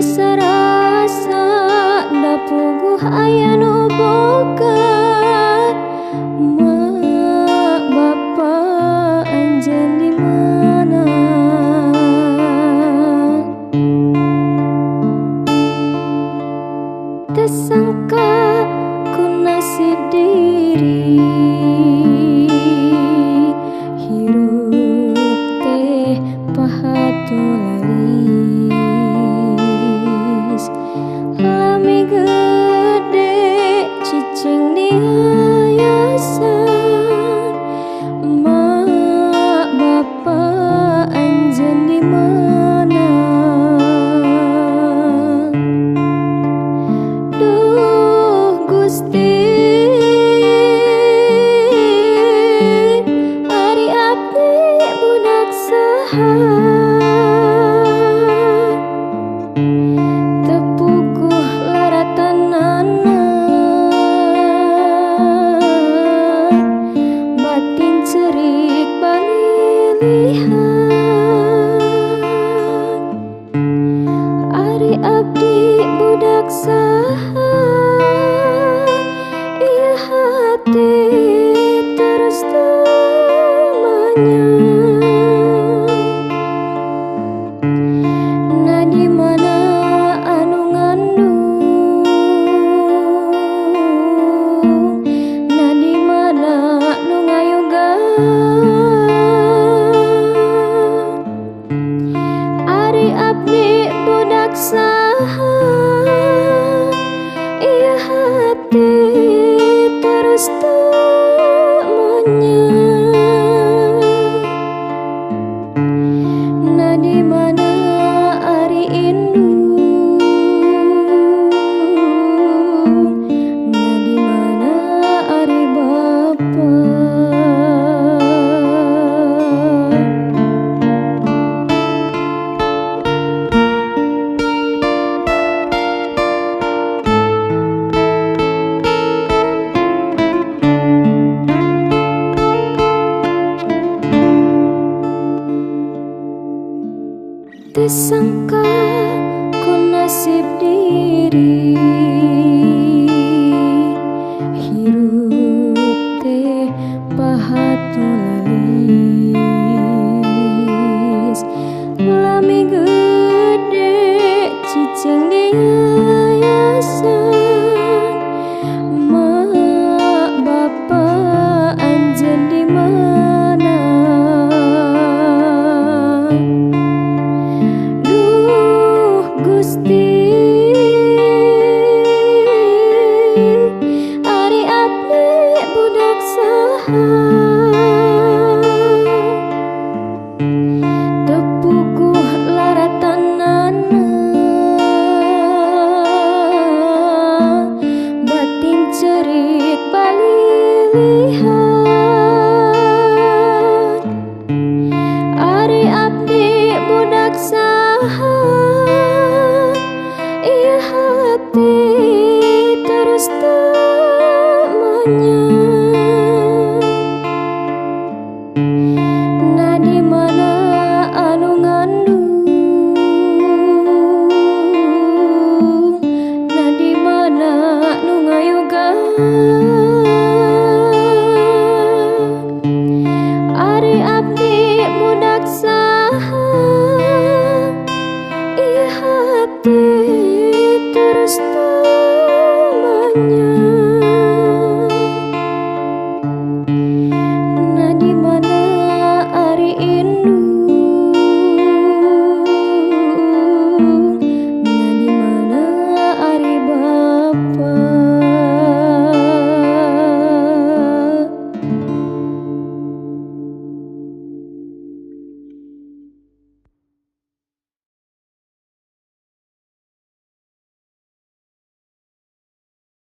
sarasa dapuguh aya nu boga mak bapa anjeun di mana teu sangka ku nasib diri hirup teh pahatulis lami gede cicing di yayasan mak bapa anjeun di mana duh Gusti ari abdi budak saha tepuguh laratanana batin cerik balilihan ari abdi budak saha ieu hati terus tumanya na di mana anu ngandung na di mana nu ngayogan ari abdi budak saha ieu hati terus tumanya na di mana ari indung na di mana ari bapa teu sangka ku nasib diri hirup teh pahatulis lami gede cicing di